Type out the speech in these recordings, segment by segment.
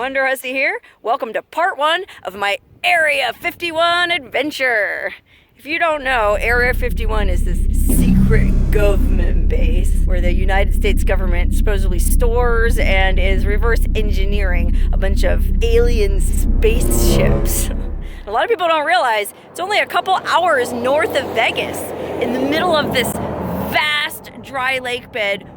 Thunder Hussy here. Welcome to part 1 of my Area 51 adventure. If you don't know, Area 51 is this secret government base where the United States government supposedly stores and is reverse engineering a bunch of alien spaceships. A lot of people don't realize it's only a couple hours north of Vegas, in the middle of this vast dry lake bed,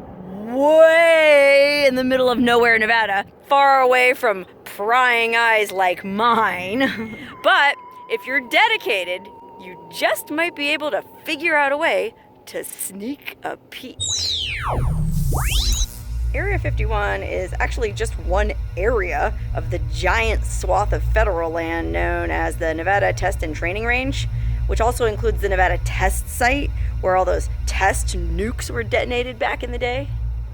way in the middle of nowhere, Nevada, far away from prying eyes like mine. But if you're dedicated, you just might be able to figure out a way to sneak a peek. Area 51 is actually just one area of the giant swath of federal land known as the Nevada Test and Training Range, which also includes the Nevada Test Site, where all those test nukes were detonated back in the day.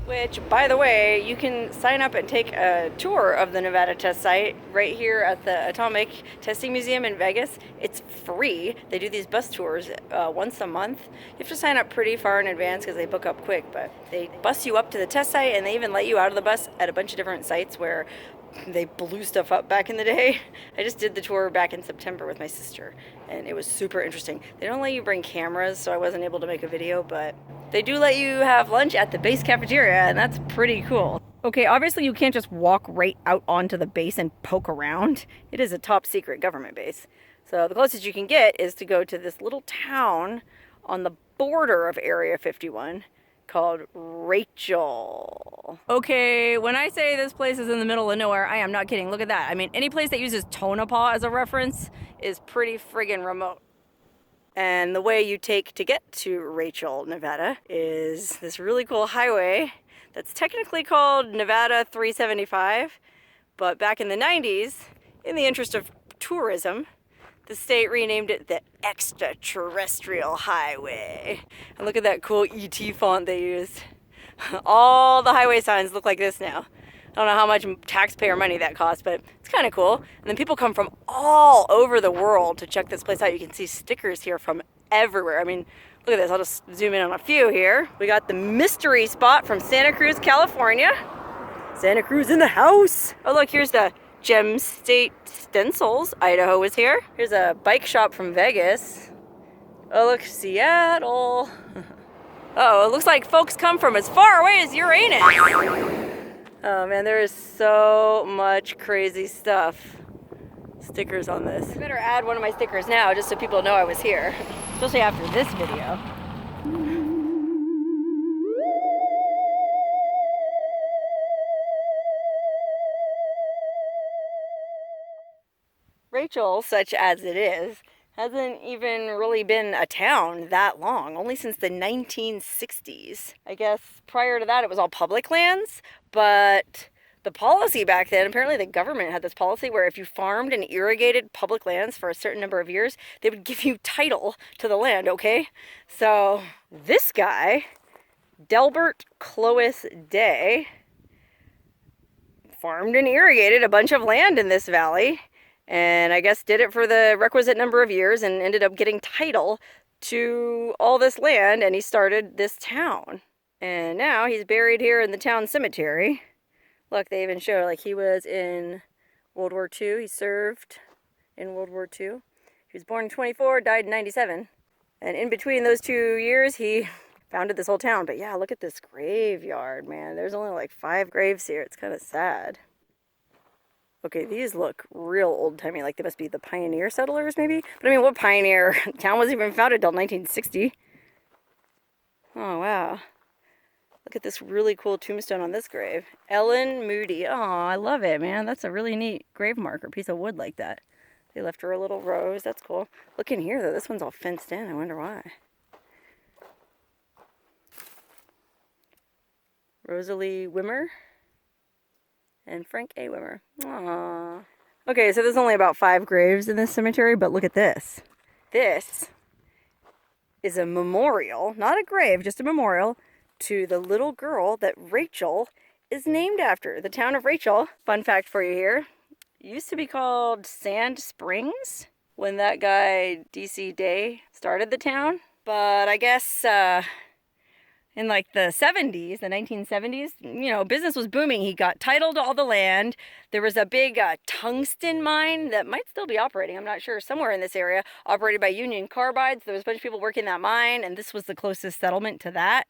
Which, by the way, you can sign up and take a tour of the Nevada Test Site right here at the Atomic Testing Museum in Vegas. It's free. They do these bus tours once a month. You have to sign up pretty far in advance because they book up quick, but they bus you up to the test site and they even let you out of the bus at a bunch of different sites where they blew stuff up back in the day. I just did the tour back in September with my sister, and it was super interesting. They don't let you bring cameras, so I wasn't able to make a video, but they do let you have lunch at the base cafeteria, and that's pretty cool. Okay, obviously you can't just walk right out onto the base and poke around. It is a top secret government base. So the closest you can get is to go to this little town on the border of Area 51 called Rachel. Okay, when I say this place is in the middle of nowhere, I am not kidding. Look at that. I mean, any place that uses Tonopah as a reference is pretty friggin' remote. And the way you take to get to Rachel, Nevada, is this really cool highway that's technically called Nevada 375, but back in the 90s, in the interest of tourism, the state renamed it the Extraterrestrial Highway. And look at that cool ET font they used. All the highway signs look like this now. I don't know how much taxpayer money that costs, but it's kind of cool. And then people come from all over the world to check this place out. You can see stickers here from everywhere. I mean, look at this. I'll just zoom in on a few here. We got the mystery spot from Santa Cruz, California. Santa Cruz in the house. Oh, look, here's the Gem State Stencils. Idaho is here. Here's a bike shop from Vegas. Oh, look, Seattle. Oh, it looks like folks come from as far away as Uranus. Oh man, there is so much crazy stuff. Stickers on this. I better add one of my stickers now just so people know I was here, especially after this video. Rachel, such as it is, hasn't even really been a town that long, only since the 1960s. I guess prior to that it was all public lands, but the policy back then, apparently the government had this policy where if you farmed and irrigated public lands for a certain number of years, they would give you title to the land, okay? So this guy, Delbert Clois Day, farmed and irrigated a bunch of land in this valley, and I guess did it for the requisite number of years and ended up getting title to all this land, and he started this town. And now he's buried here in the town cemetery. Look, they even show like he was in World War II. He served in World War II. He was born in 24, died in 97. And in between those 2 years, he founded this whole town. But yeah, look at this graveyard, man. There's only like 5 graves here. It's kind of sad. Okay, these look real old-timey, like they must be the pioneer settlers, maybe? But I mean, what pioneer? Town wasn't even founded until 1960. Oh, wow. Look at this really cool tombstone on this grave. Ellen Moody. Oh, I love it, man. That's a really neat grave marker, piece of wood like that. They left her a little rose. That's cool. Look in here, though. This one's all fenced in. I wonder why. Rosalie Wimmer and Frank A. Wimmer. Aww. Okay, so there's only about 5 graves in this cemetery, but look at this. This is a memorial, not a grave, just a memorial, to the little girl that Rachel is named after. The town of Rachel, fun fact for you here, used to be called Sand Springs when that guy, D.C. Day, started the town. But I guess in like the 70s, the 1970s, you know, business was booming. He got title to all the land. There was a big tungsten mine that might still be operating, I'm not sure, somewhere in this area, operated by Union Carbide. So there was a bunch of people working that mine, and this was the closest settlement to that.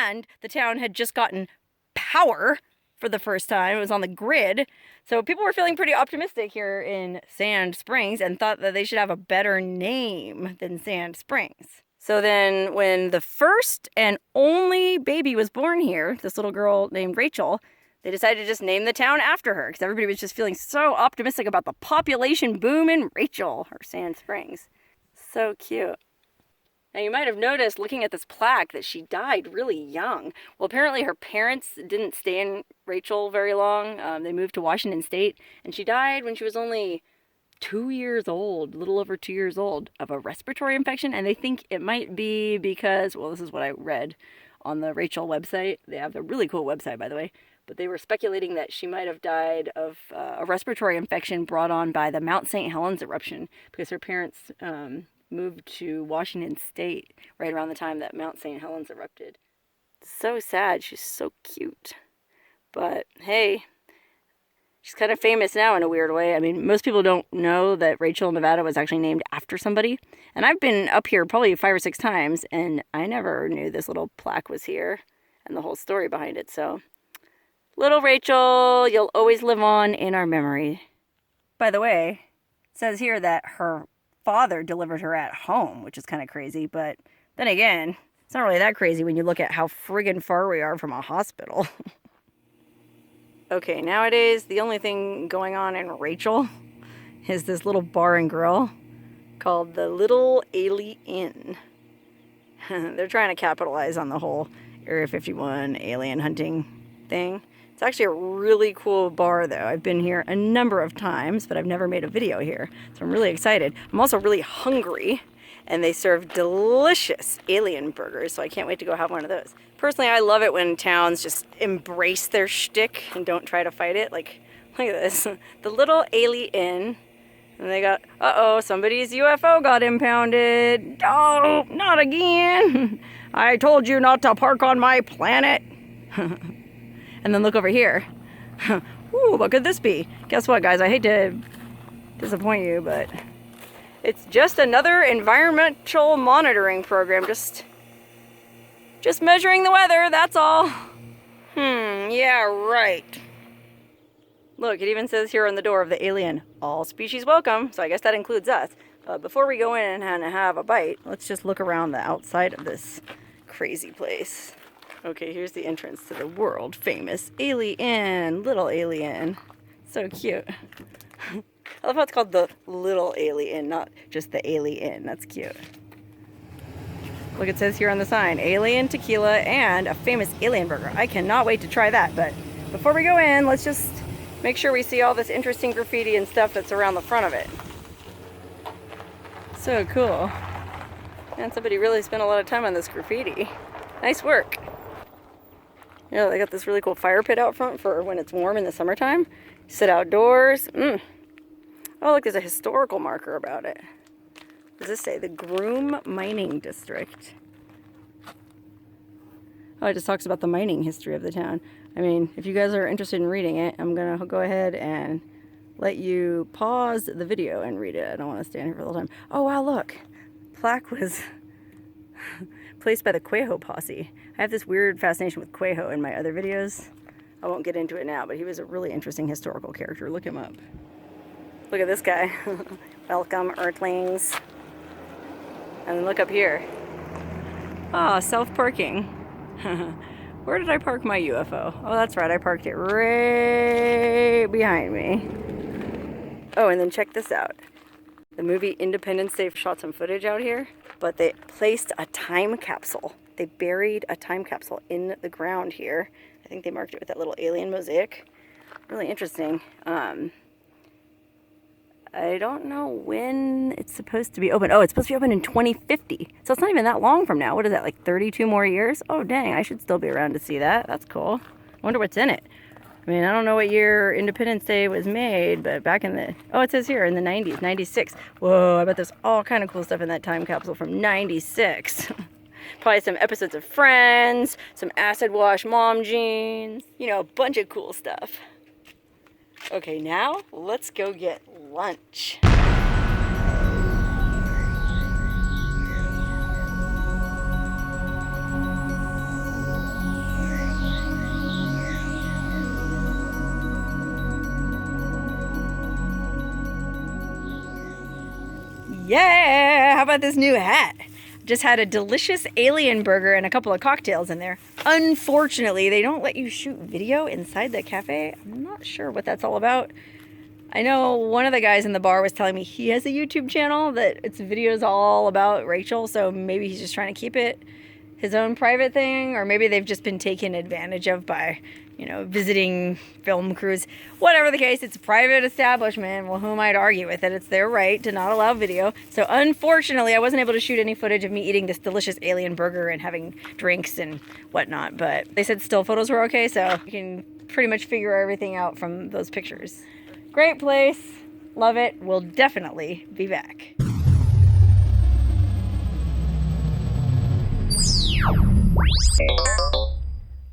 And the town had just gotten power for the first time. It was on the grid. So people were feeling pretty optimistic here in Sand Springs and thought that they should have a better name than Sand Springs. So then when the first and only baby was born here, this little girl named Rachel, they decided to just name the town after her because everybody was just feeling so optimistic about the population boom in Rachel, or Sand Springs. So cute. Now you might have noticed looking at this plaque that she died really young. Well, apparently her parents didn't stay in Rachel very long. They moved to Washington State, and she died when she was only 2 years old, a little over 2 years old, of a respiratory infection. And they think it might be because, well, this is what I read on the Rachel website. They have a really cool website, by the way. But they were speculating that she might have died of a respiratory infection brought on by the Mount St. Helens eruption because her parents moved to Washington State right around the time that Mount St. Helens erupted. So sad. She's so cute. But hey, she's kind of famous now in a weird way. I mean, most people don't know that Rachel, Nevada was actually named after somebody. And I've been up here probably 5 or 6 times, and I never knew this little plaque was here and the whole story behind it. So, little Rachel, you'll always live on in our memory. By the way, it says here that her father delivered her at home, which is kind of crazy. But then again, it's not really that crazy when you look at how friggin' far we are from a hospital. Okay, nowadays, the only thing going on in Rachel is this little bar and grill called the Little Ailey Inn. They're trying to capitalize on the whole Area 51 alien hunting thing. It's actually a really cool bar, though. I've been here a number of times, but I've never made a video here, so I'm really excited. I'm also really hungry, and they serve delicious alien burgers, so I can't wait to go have one of those. Personally, I love it when towns just embrace their shtick and don't try to fight it. Like, look at this. The Little Ailey Inn. And they got, uh-oh, somebody's UFO got impounded. Oh, not again. I told you not to park on my planet. And then look over here. Ooh, what could this be? Guess what, guys? I hate to disappoint you, but it's just another environmental monitoring program. Just measuring the weather, that's all. Yeah, right. Look, it even says here on the door of the alien, all species welcome, so I guess that includes us. Before we go in and have a bite, let's just look around the outside of this crazy place. Okay, here's the entrance to the world famous Ailey Inn, Little Ailey Inn. So cute. I love how it's called the Little Ailey Inn, not just the Ailey Inn. That's cute. Look, it says here on the sign, alien tequila and a famous alien burger. I cannot wait to try that, but before we go in, let's just make sure we see all this interesting graffiti and stuff that's around the front of it. So cool. And somebody really spent a lot of time on this graffiti. Nice work. You know, they got this really cool fire pit out front for when it's warm in the summertime. Sit outdoors. Oh, look, there's a historical marker about it. What does this say? The Groom Mining District. Oh, it just talks about the mining history of the town. I mean, if you guys are interested in reading it, I'm going to go ahead and let you pause the video and read it. I don't want to stand here for the whole time. Oh, wow, look. Plaque was placed by the Quajo posse. I have this weird fascination with Quajo in my other videos. I won't get into it now, but he was a really interesting historical character. Look him up. Look at this guy. Welcome, Earthlings. And then look up here. Ah, self-parking. Where did I park my UFO? Oh, that's right. I parked it right behind me. Oh, and then check this out. The movie Independence Day shot some footage out here, but they placed a time capsule. They buried a time capsule in the ground here. I think they marked it with that little alien mosaic. Really interesting. I don't know when it's supposed to be open. Oh, it's supposed to be open in 2050. So it's not even that long from now. What is that, like 32 more years? Oh, dang, I should still be around to see that. That's cool. I wonder what's in it. I mean, I don't know what year Independence Day was made, but back in the... Oh, it says here, in the 90s, 96. Whoa, I bet there's all kind of cool stuff in that time capsule from 96. Probably some episodes of Friends, some acid wash mom jeans, you know, a bunch of cool stuff. Okay, now let's go get lunch. Yeah, how about this new hat? Just had a delicious alien burger and a couple of cocktails in there. Unfortunately, they don't let you shoot video inside the cafe. I'm not sure what that's all about. I know one of the guys in the bar was telling me he has a YouTube channel that its videos all about Rachel, so maybe he's just trying to keep it his own private thing, or maybe they've just been taken advantage of by, you know, visiting film crews. Whatever the case, it's a private establishment. Well, who might argue with it? It's their right to not allow video. So unfortunately, I wasn't able to shoot any footage of me eating this delicious alien burger and having drinks and whatnot, but they said still photos were okay, so you can pretty much figure everything out from those pictures. Great place. Love it. We'll definitely be back.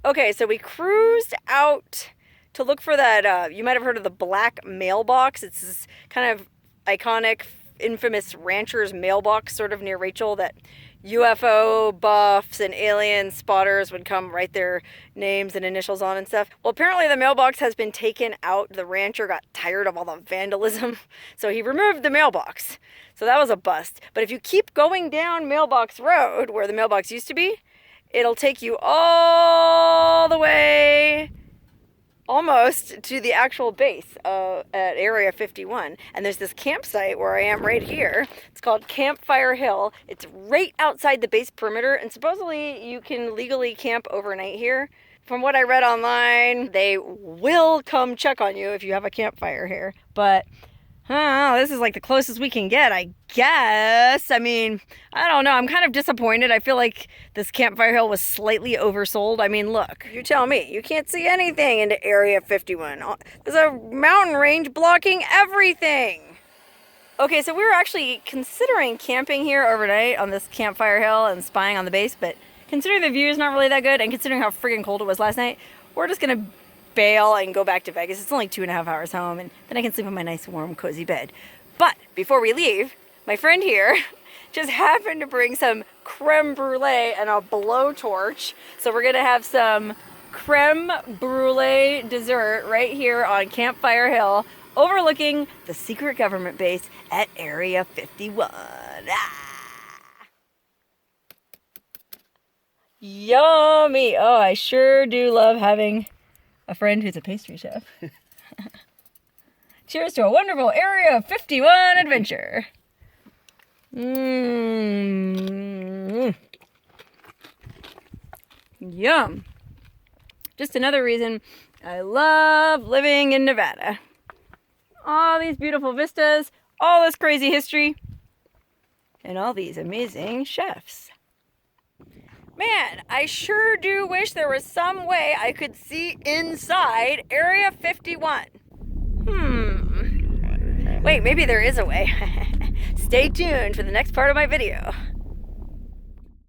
Okay, so we cruised out to look for that, you might have heard of the Black Mailbox. It's this kind of iconic, infamous rancher's mailbox sort of near Rachel that UFO buffs and alien spotters would come write their names and initials on and stuff. Well, apparently the mailbox has been taken out. The rancher got tired of all the vandalism, so he removed the mailbox. So that was a bust. But if you keep going down Mailbox Road, where the mailbox used to be, it'll take you all the way almost to the actual base at Area 51. And there's this campsite where I am right here. It's called Campfire Hill. It's right outside the base perimeter, and supposedly you can legally camp overnight here. From what I read online, they will come check on you if you have a campfire here. But this is like the closest we can get, I guess. I mean, I don't know. I'm kind of disappointed. I feel like this Campfire Hill was slightly oversold. I mean, look, you tell me. You can't see anything into Area 51. There's a mountain range blocking everything. Okay, so we were actually considering camping here overnight on this Campfire Hill and spying on the base, but considering the view is not really that good and considering how friggin' cold it was last night, we're just going to bail and go back to Vegas. It's only 2.5 hours home, and then I can sleep in my nice, warm, cozy bed. But before we leave, my friend here just happened to bring some creme brulee and a blowtorch. So we're gonna have some creme brulee dessert right here on Campfire Hill, overlooking the secret government base at Area 51. Yummy! Oh, I sure do love having a friend who's a pastry chef. Cheers to a wonderful Area 51 adventure. Yum. Just another reason I love living in Nevada. All these beautiful vistas, all this crazy history, and all these amazing chefs. Man, I sure do wish there was some way I could see inside Area 51. Wait, maybe there is a way. Stay tuned for the next part of my video.